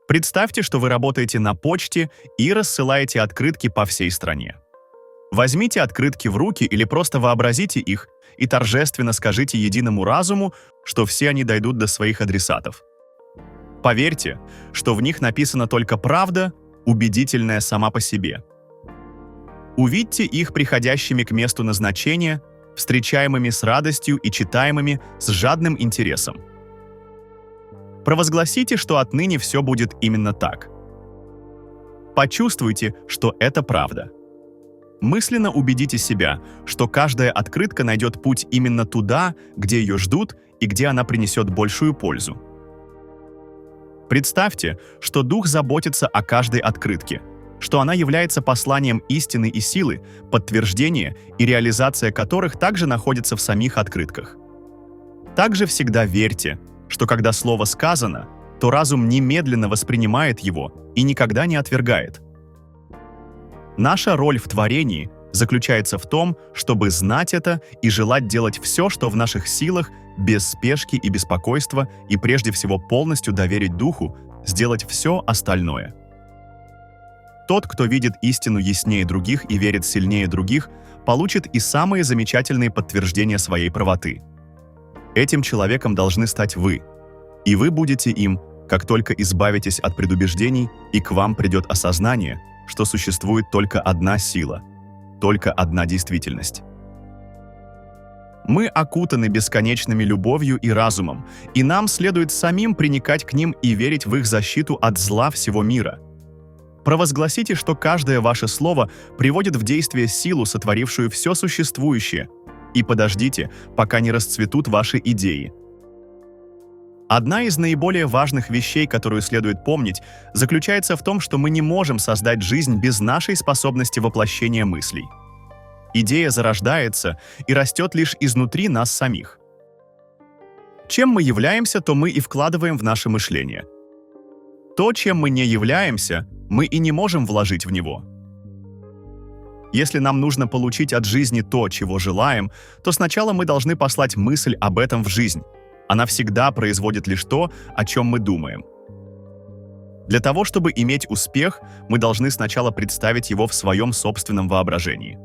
Представьте, что вы работаете на почте и рассылаете открытки по всей стране. Возьмите открытки в руки или просто вообразите их и торжественно скажите единому разуму, что все они дойдут до своих адресатов. Поверьте, что в них написана только правда, убедительная сама по себе. Увидьте их приходящими к месту назначения, встречаемыми с радостью и читаемыми с жадным интересом. Провозгласите, что отныне все будет именно так. Почувствуйте, что это правда. Мысленно убедите себя, что каждая открытка найдет путь именно туда, где ее ждут и где она принесет большую пользу. Представьте, что Дух заботится о каждой открытке, что она является посланием истины и силы, подтверждение и реализация которых также находится в самих открытках. Также всегда верьте, что когда слово сказано, то разум немедленно воспринимает его и никогда не отвергает. Наша роль в творении заключается в том, чтобы знать это и желать делать все, что в наших силах, без спешки и беспокойства, и прежде всего полностью доверить Духу, сделать все остальное. Тот, кто видит истину яснее других и верит сильнее других, получит и самые замечательные подтверждения своей правоты. Этим человеком должны стать вы, и вы будете им, как только избавитесь от предубеждений, и к вам придет осознание, что существует только одна сила, только одна действительность. Мы окутаны бесконечными любовью и разумом, и нам следует самим приникать к ним и верить в их защиту от зла всего мира. Провозгласите, что каждое ваше слово приводит в действие силу, сотворившую все существующее, и подождите, пока не расцветут ваши идеи. Одна из наиболее важных вещей, которую следует помнить, заключается в том, что мы не можем создать жизнь без нашей способности воплощения мыслей. Идея зарождается и растет лишь изнутри нас самих. Чем мы являемся, то мы и вкладываем в наше мышление. То, чем мы не являемся, мы и не можем вложить в него. Если нам нужно получить от жизни то, чего желаем, то сначала мы должны послать мысль об этом в жизнь. Она всегда производит лишь то, о чем мы думаем. Для того, чтобы иметь успех, мы должны сначала представить его в своем собственном воображении.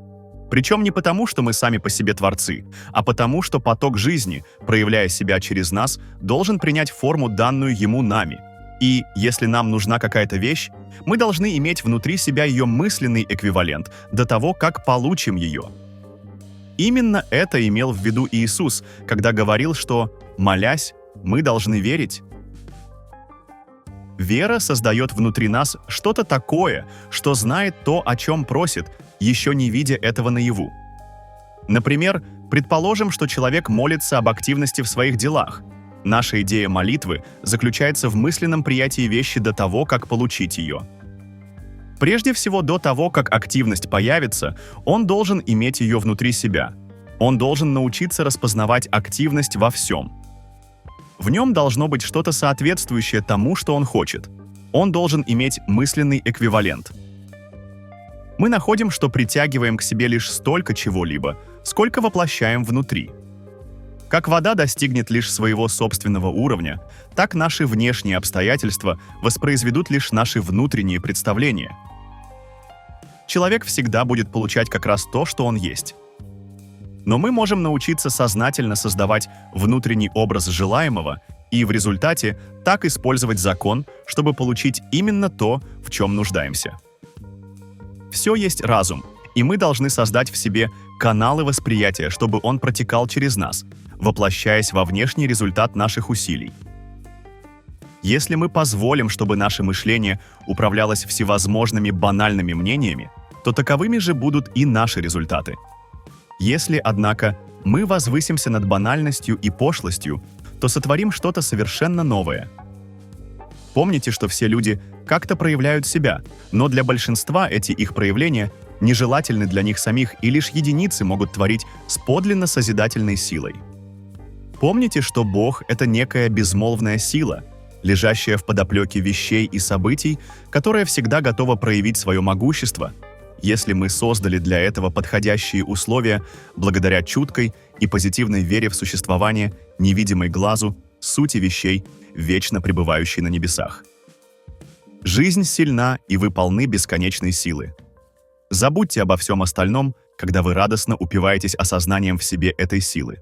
Причем не потому, что мы сами по себе творцы, а потому, что поток жизни, проявляя себя через нас, должен принять форму, данную ему нами. И, если нам нужна какая-то вещь, мы должны иметь внутри себя ее мысленный эквивалент до того, как получим ее. Именно это имел в виду Иисус, когда говорил, что, молясь, мы должны верить. Вера создает внутри нас что-то такое, что знает то, о чем просит, еще не видя этого наяву. Например, предположим, что человек молится об активности в своих делах. Наша идея молитвы заключается в мысленном приятии вещи до того, как получить ее. Прежде всего, до того, как активность появится, он должен иметь ее внутри себя. Он должен научиться распознавать активность во всем. В нем должно быть что-то соответствующее тому, что он хочет. Он должен иметь мысленный эквивалент. Мы находим, что притягиваем к себе лишь столько чего-либо, сколько воплощаем внутри. Как вода достигнет лишь своего собственного уровня, так наши внешние обстоятельства воспроизведут лишь наши внутренние представления. Человек всегда будет получать как раз то, что он есть. Но мы можем научиться сознательно создавать внутренний образ желаемого и в результате так использовать закон, чтобы получить именно то, в чем нуждаемся. Все есть разум, и мы должны создать в себе каналы восприятия, чтобы он протекал через нас, воплощаясь во внешний результат наших усилий. Если мы позволим, чтобы наше мышление управлялось всевозможными банальными мнениями, то таковыми же будут и наши результаты. Если, однако, мы возвысимся над банальностью и пошлостью, то сотворим что-то совершенно новое. Помните, что все люди как-то проявляют себя, но для большинства эти их проявления нежелательны для них самих, и лишь единицы могут творить с подлинно созидательной силой. Помните, что Бог — это некая безмолвная сила, лежащая в подоплеке вещей и событий, которая всегда готова проявить свое могущество, если мы создали для этого подходящие условия благодаря чуткой и позитивной вере в существование невидимой глазу сути вещей, вечно пребывающей на небесах. Жизнь сильна, и вы полны бесконечной силы. Забудьте обо всем остальном, когда вы радостно упиваетесь осознанием в себе этой силы.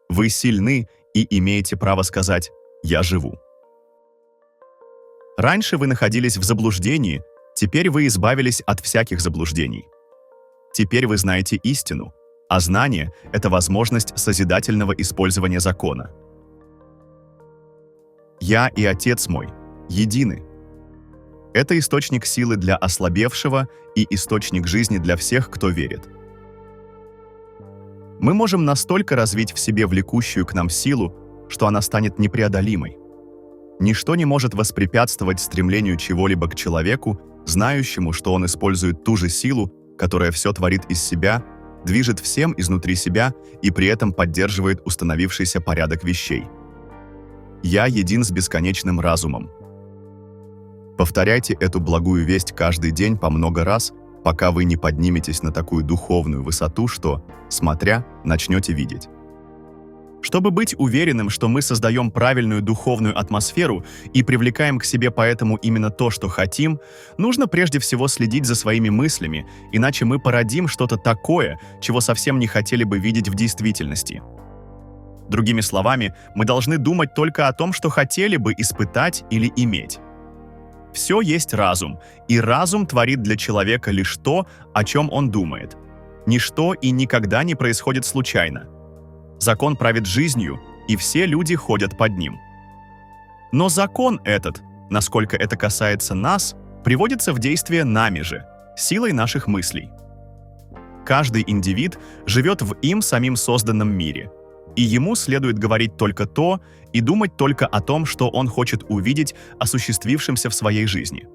Вы сильны и имеете право сказать «Я живу». Раньше вы находились в заблуждении, теперь вы избавились от всяких заблуждений. Теперь вы знаете истину, а знание — это возможность созидательного использования закона. «Я и Отец мой едины». Это источник силы для ослабевшего и источник жизни для всех, кто верит. Мы можем настолько развить в себе влекущую к нам силу, что она станет непреодолимой. Ничто не может воспрепятствовать стремлению чего-либо к человеку, знающему, что он использует ту же силу, которая все творит из себя, движет всем изнутри себя и при этом поддерживает установившийся порядок вещей. «Я един с бесконечным разумом». Повторяйте эту благую весть каждый день по много раз, пока вы не подниметесь на такую духовную высоту, что, смотря, начнете видеть. Чтобы быть уверенным, что мы создаем правильную духовную атмосферу и привлекаем к себе поэтому именно то, что хотим, нужно прежде всего следить за своими мыслями, иначе мы породим что-то такое, чего совсем не хотели бы видеть в действительности. Другими словами, мы должны думать только о том, что хотели бы испытать или иметь. Все есть разум, и разум творит для человека лишь то, о чем он думает. Ничто и никогда не происходит случайно. Закон правит жизнью, и все люди ходят под ним. Но закон этот, насколько это касается нас, приводится в действие нами же, силой наших мыслей. Каждый индивид живет в им самим созданном мире, и ему следует говорить только то и думать только о том, что он хочет увидеть осуществившимся в своей жизни.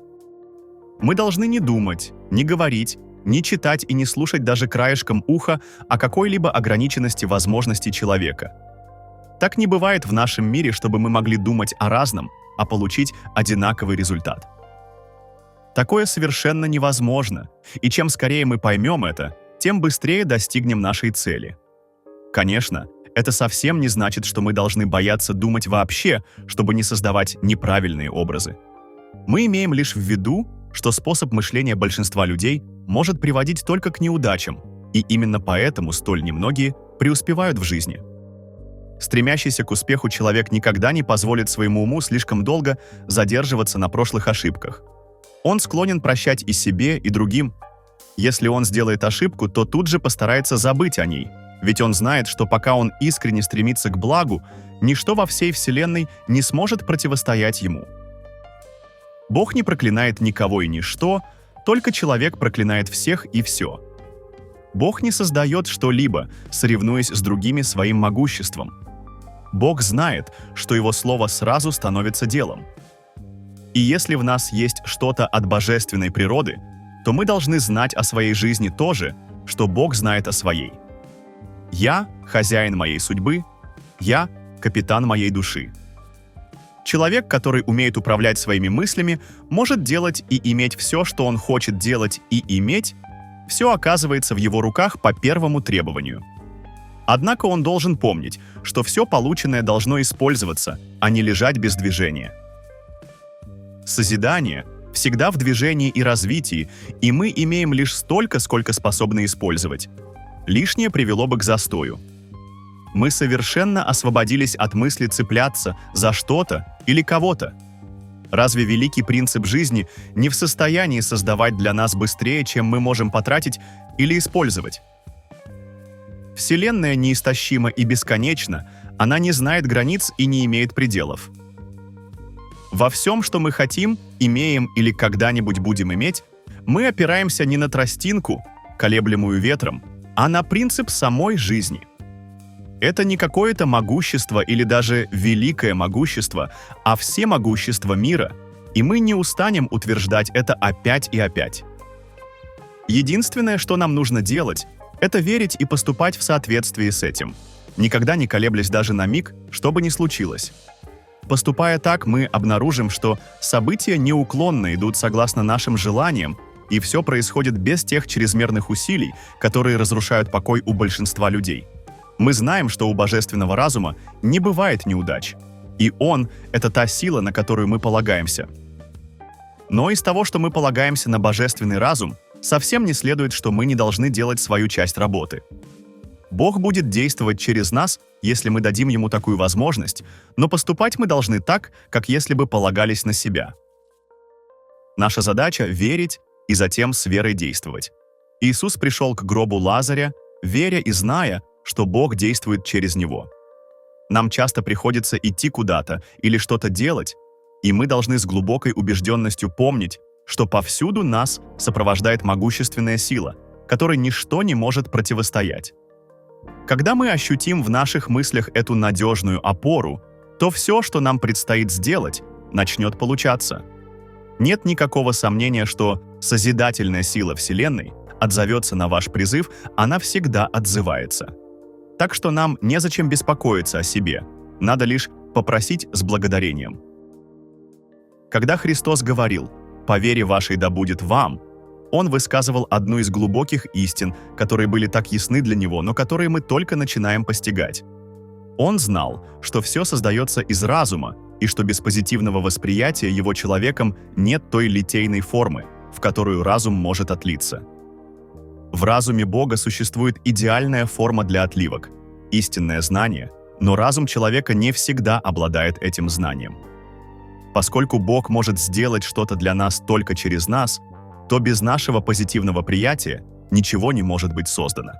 Мы должны не думать, не говорить, не читать и не слушать даже краешком уха о какой-либо ограниченности возможностей человека. Так не бывает в нашем мире, чтобы мы могли думать о разном, а получить одинаковый результат. Такое совершенно невозможно, и чем скорее мы поймем это, тем быстрее достигнем нашей цели. Конечно, это совсем не значит, что мы должны бояться думать вообще, чтобы не создавать неправильные образы. Мы имеем лишь в виду, что способ мышления большинства людей может приводить только к неудачам, и именно поэтому столь немногие преуспевают в жизни. Стремящийся к успеху человек никогда не позволит своему уму слишком долго задерживаться на прошлых ошибках. Он склонен прощать и себе, и другим. Если он сделает ошибку, то тут же постарается забыть о ней, ведь он знает, что пока он искренне стремится к благу, ничто во всей Вселенной не сможет противостоять ему. Бог не проклинает никого и ничто, только человек проклинает всех и все. Бог не создает что-либо, соревнуясь с другими своим могуществом. Бог знает, что его слово сразу становится делом. И если в нас есть что-то от божественной природы, то мы должны знать о своей жизни то же, что Бог знает о своей. Я – хозяин моей судьбы, я – капитан моей души. Человек, который умеет управлять своими мыслями, может делать и иметь все, что он хочет делать и иметь, все оказывается в его руках по первому требованию. Однако он должен помнить, что все полученное должно использоваться, а не лежать без движения. Созидание всегда в движении и развитии, и мы имеем лишь столько, сколько способны использовать. Лишнее привело бы к застою. Мы совершенно освободились от мысли цепляться за что-то или кого-то. Разве великий принцип жизни не в состоянии создавать для нас быстрее, чем мы можем потратить или использовать? Вселенная неистощима и бесконечна, она не знает границ и не имеет пределов. Во всем, что мы хотим, имеем или когда-нибудь будем иметь, мы опираемся не на тростинку, колеблемую ветром, а на принцип самой жизни. Это не какое-то могущество или даже великое могущество, а всемогущество мира, и мы не устанем утверждать это опять и опять. Единственное, что нам нужно делать, это верить и поступать в соответствии с этим, никогда не колеблясь даже на миг, что бы ни случилось. Поступая так, мы обнаружим, что события неуклонно идут согласно нашим желаниям, и все происходит без тех чрезмерных усилий, которые разрушают покой у большинства людей. Мы знаем, что у божественного разума не бывает неудач, и он — это та сила, на которую мы полагаемся. Но из того, что мы полагаемся на божественный разум, совсем не следует, что мы не должны делать свою часть работы. Бог будет действовать через нас, если мы дадим Ему такую возможность, но поступать мы должны так, как если бы полагались на себя. Наша задача — верить и затем с верой действовать. Иисус пришел к гробу Лазаря, веря и зная, что Бог действует через него. Нам часто приходится идти куда-то или что-то делать, и мы должны с глубокой убежденностью помнить, что повсюду нас сопровождает могущественная сила, которой ничто не может противостоять. Когда мы ощутим в наших мыслях эту надежную опору, то все, что нам предстоит сделать, начнет получаться. Нет никакого сомнения, что созидательная сила Вселенной отзовется на ваш призыв, она всегда отзывается. Так что нам незачем беспокоиться о себе, надо лишь попросить с благодарением. Когда Христос говорил «По вере вашей да будет вам», Он высказывал одну из глубоких истин, которые были так ясны для Него, но которые мы только начинаем постигать. Он знал, что все создается из разума, и что без позитивного восприятия его человеком нет той литейной формы, в которую разум может отлиться. В разуме Бога существует идеальная форма для отливок – истинное знание, но разум человека не всегда обладает этим знанием. Поскольку Бог может сделать что-то для нас только через нас, то без нашего позитивного приятия ничего не может быть создано.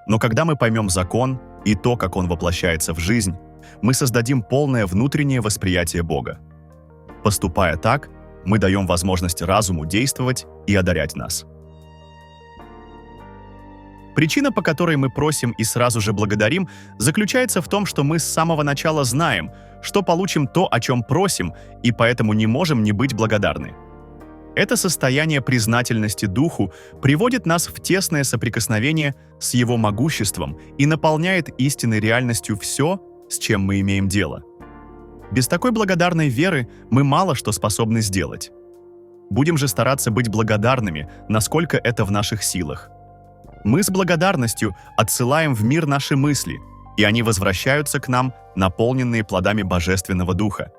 Но когда мы поймем закон и то, как он воплощается в жизнь, мы создадим полное внутреннее восприятие Бога. Поступая так, мы даем возможность разуму действовать и одарять нас. Причина, по которой мы просим и сразу же благодарим, заключается в том, что мы с самого начала знаем, что получим то, о чем просим, и поэтому не можем не быть благодарны. Это состояние признательности Духу приводит нас в тесное соприкосновение с Его могуществом и наполняет истинной реальностью все, с чем мы имеем дело. Без такой благодарной веры мы мало что способны сделать. Будем же стараться быть благодарными, насколько это в наших силах. Мы с благодарностью отсылаем в мир наши мысли, и они возвращаются к нам, наполненные плодами Божественного Духа.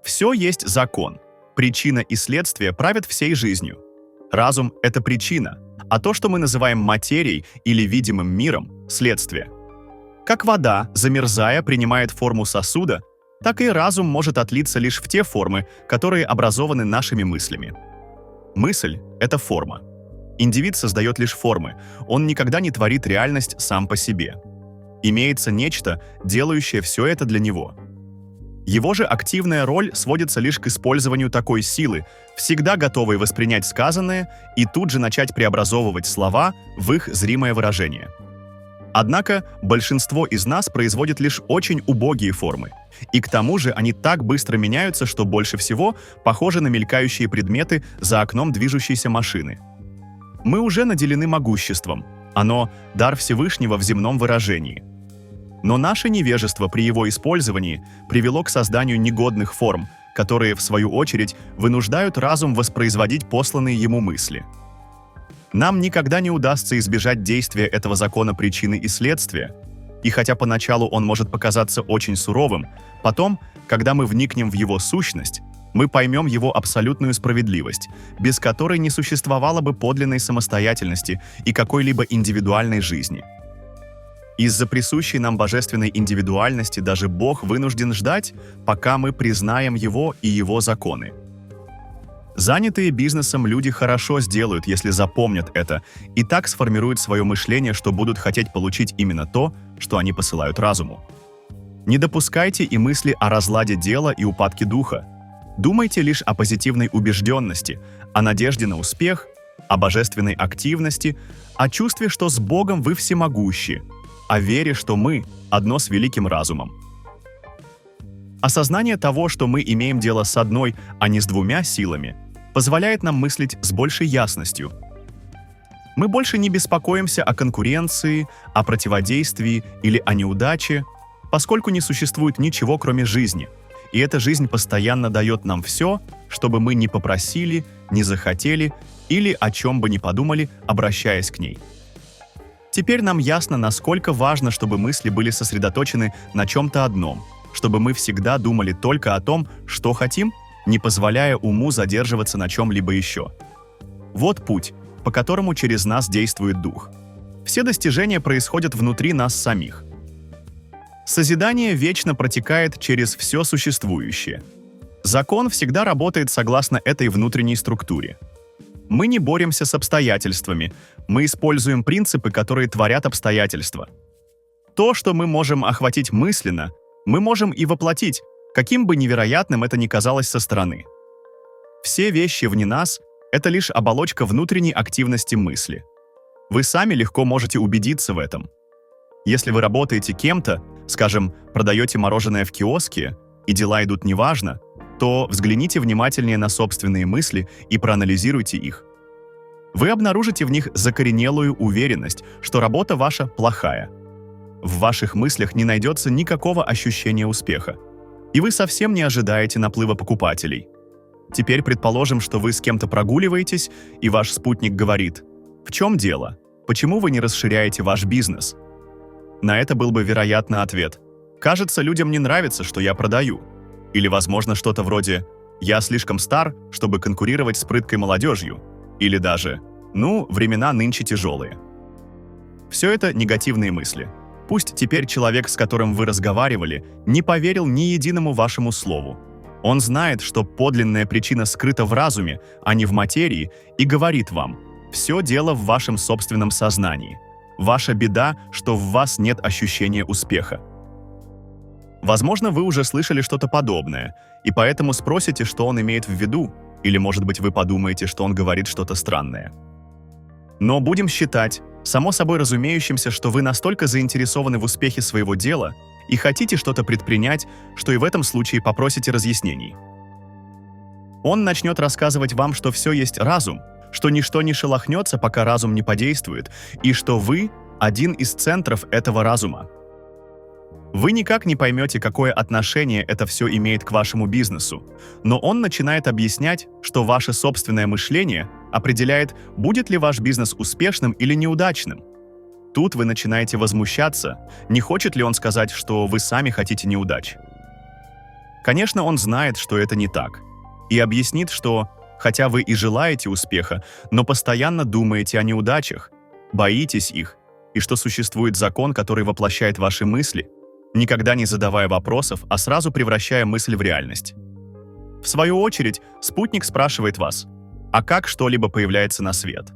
Все есть закон. Причина и следствие правят всей жизнью. Разум — это причина, а то, что мы называем материей или видимым миром — следствие. Как вода, замерзая, принимает форму сосуда, так и разум может отлиться лишь в те формы, которые образованы нашими мыслями. Мысль — это форма. Индивид создает лишь формы, он никогда не творит реальность сам по себе. Имеется нечто, делающее все это для него. Его же активная роль сводится лишь к использованию такой силы, всегда готовой воспринять сказанное и тут же начать преобразовывать слова в их зримое выражение. Однако большинство из нас производит лишь очень убогие формы, и к тому же они так быстро меняются, что больше всего похожи на мелькающие предметы за окном движущейся машины. Мы уже наделены могуществом, оно – дар Всевышнего в земном выражении. Но наше невежество при его использовании привело к созданию негодных форм, которые, в свою очередь, вынуждают разум воспроизводить посланные ему мысли. Нам никогда не удастся избежать действия этого закона причины и следствия, и хотя поначалу он может показаться очень суровым, потом, когда мы вникнем в его сущность, мы поймем его абсолютную справедливость, без которой не существовало бы подлинной самостоятельности и какой-либо индивидуальной жизни. Из-за присущей нам божественной индивидуальности даже Бог вынужден ждать, пока мы признаем Его и Его законы. Занятые бизнесом люди хорошо сделают, если запомнят это, и так сформируют свое мышление, что будут хотеть получить именно то, что они посылают разуму. Не допускайте и мысли о разладе дела и упадке духа. Думайте лишь о позитивной убежденности, о надежде на успех, о божественной активности, о чувстве, что с Богом вы всемогущи, о вере, что мы одно с великим разумом. Осознание того, что мы имеем дело с одной, а не с двумя силами, позволяет нам мыслить с большей ясностью. Мы больше не беспокоимся о конкуренции, о противодействии или о неудаче, поскольку не существует ничего, кроме жизни, и эта жизнь постоянно дает нам все, что бы мы ни попросили, ни захотели или о чем бы ни подумали, обращаясь к ней. Теперь нам ясно, насколько важно, чтобы мысли были сосредоточены на чем-то одном, чтобы мы всегда думали только о том, что хотим, не позволяя уму задерживаться на чем-либо еще. Вот путь, по которому через нас действует дух. Все достижения происходят внутри нас самих. Созидание вечно протекает через все существующее. Закон всегда работает согласно этой внутренней структуре. Мы не боремся с обстоятельствами, мы используем принципы, которые творят обстоятельства. То, что мы можем охватить мысленно, мы можем и воплотить, каким бы невероятным это ни казалось со стороны. Все вещи вне нас — это лишь оболочка внутренней активности мысли. Вы сами легко можете убедиться в этом. Если вы работаете кем-то, скажем, продаете мороженое в киоске, и дела идут неважно, то взгляните внимательнее на собственные мысли и проанализируйте их. Вы обнаружите в них закоренелую уверенность, что работа ваша плохая. В ваших мыслях не найдется никакого ощущения успеха, и вы совсем не ожидаете наплыва покупателей. Теперь предположим, что вы с кем-то прогуливаетесь, и ваш спутник говорит: «В чем дело? Почему вы не расширяете ваш бизнес?» На это был бы, вероятно, ответ: «Кажется, людям не нравится, что я продаю». Или, возможно, что-то вроде: «Я слишком стар, чтобы конкурировать с прыткой молодежью». Или даже: «Ну, времена нынче тяжелые». Все это негативные мысли. Пусть теперь человек, с которым вы разговаривали, не поверил ни единому вашему слову. Он знает, что подлинная причина скрыта в разуме, а не в материи, и говорит вам: «Все дело в вашем собственном сознании. Ваша беда, что в вас нет ощущения успеха». Возможно, вы уже слышали что-то подобное, и поэтому спросите, что он имеет в виду, или, может быть, вы подумаете, что он говорит что-то странное. Но будем считать, само собой разумеющимся, что вы настолько заинтересованы в успехе своего дела и хотите что-то предпринять, что и в этом случае попросите разъяснений. Он начнет рассказывать вам, что все есть разум, что ничто не шелохнется, пока разум не подействует, и что вы – один из центров этого разума. Вы никак не поймете, какое отношение это все имеет к вашему бизнесу, но он начинает объяснять, что ваше собственное мышление определяет, будет ли ваш бизнес успешным или неудачным. Тут вы начинаете возмущаться, не хочет ли он сказать, что вы сами хотите неудач. Конечно, он знает, что это не так, и объяснит, что, хотя вы и желаете успеха, но постоянно думаете о неудачах, боитесь их, и что существует закон, который воплощает ваши мысли, никогда не задавая вопросов, а сразу превращая мысль в реальность. В свою очередь, спутник спрашивает вас: а как что-либо появляется на свет?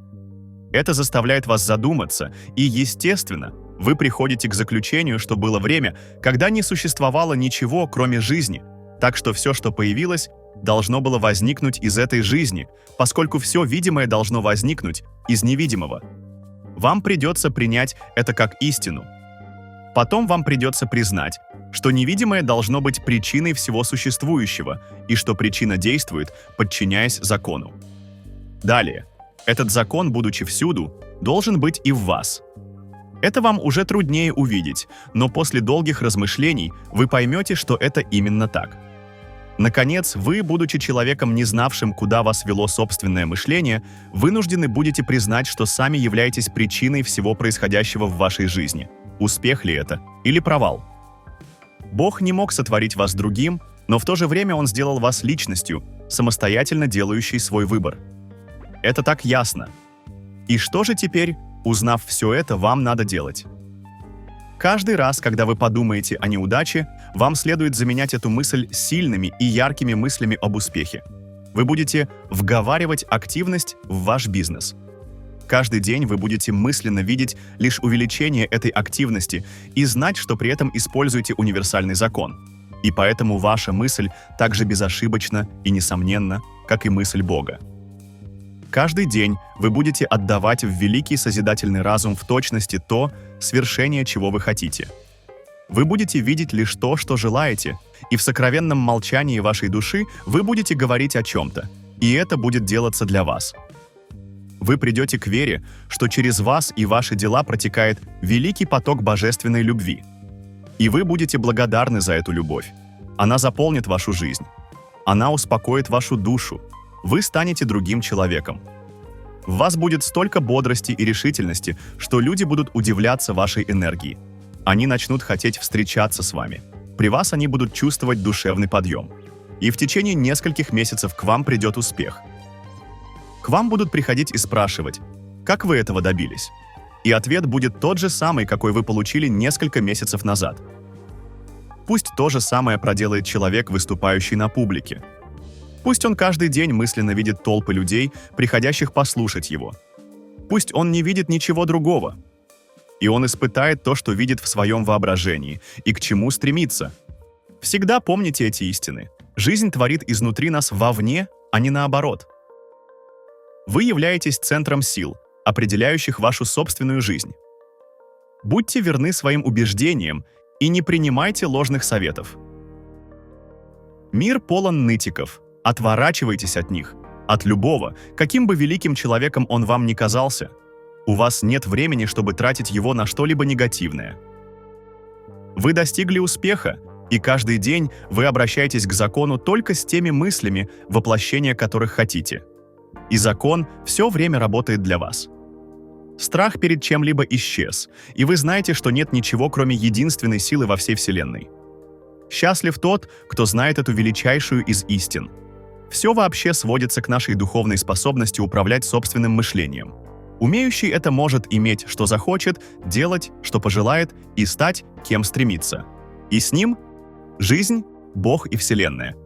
Это заставляет вас задуматься, и, естественно, вы приходите к заключению, что было время, когда не существовало ничего, кроме жизни, так что все, что появилось, должно было возникнуть из этой жизни, поскольку все видимое должно возникнуть из невидимого. Вам придется принять это как истину. Потом вам придется признать, что невидимое должно быть причиной всего существующего, и что причина действует, подчиняясь закону. Далее, этот закон, будучи всюду, должен быть и в вас. Это вам уже труднее увидеть, но после долгих размышлений вы поймете, что это именно так. Наконец, вы, будучи человеком, не знавшим, куда вас вело собственное мышление, вынуждены будете признать, что сами являетесь причиной всего происходящего в вашей жизни. Успех ли это или провал? Бог не мог сотворить вас другим, но в то же время Он сделал вас личностью, самостоятельно делающей свой выбор. Это так ясно. И что же теперь, узнав все это, вам надо делать? Каждый раз, когда вы подумаете о неудаче, вам следует заменять эту мысль сильными и яркими мыслями об успехе. Вы будете вговаривать активность в ваш бизнес. Каждый день вы будете мысленно видеть лишь увеличение этой активности и знать, что при этом используете универсальный закон. И поэтому ваша мысль так же безошибочна и несомненна, как и мысль Бога. Каждый день вы будете отдавать в великий созидательный разум в точности то, свершение чего вы хотите. Вы будете видеть лишь то, что желаете, и в сокровенном молчании вашей души вы будете говорить о чем-то, и это будет делаться для вас. Вы придете к вере, что через вас и ваши дела протекает великий поток божественной любви. И вы будете благодарны за эту любовь. Она заполнит вашу жизнь. Она успокоит вашу душу. Вы станете другим человеком. В вас будет столько бодрости и решительности, что люди будут удивляться вашей энергии. Они начнут хотеть встречаться с вами. При вас они будут чувствовать душевный подъем. и в течение нескольких месяцев к вам придет успех. К вам будут приходить и спрашивать, как вы этого добились? И ответ будет тот же самый, какой вы получили несколько месяцев назад. Пусть то же самое проделает человек, выступающий на публике. Пусть он каждый день мысленно видит толпы людей, приходящих послушать его. Пусть он не видит ничего другого. И он испытает то, что видит в своем воображении, и к чему стремится. Всегда помните эти истины. Жизнь творит изнутри нас вовне, а не наоборот. Вы являетесь центром сил, определяющих вашу собственную жизнь. Будьте верны своим убеждениям и не принимайте ложных советов. Мир полон нытиков. Отворачивайтесь от них, от любого, каким бы великим человеком он вам ни казался. У вас нет времени, чтобы тратить его на что-либо негативное. Вы достигли успеха, и каждый день вы обращаетесь к закону только с теми мыслями, воплощения которых хотите. И закон все время работает для вас. Страх перед чем-либо исчез, и вы знаете, что нет ничего, кроме единственной силы во всей Вселенной. Счастлив тот, кто знает эту величайшую из истин. Все вообще сводится к нашей духовной способности управлять собственным мышлением. Умеющий это может иметь, что захочет, делать, что пожелает, и стать, кем стремится. И с ним – жизнь, Бог и Вселенная.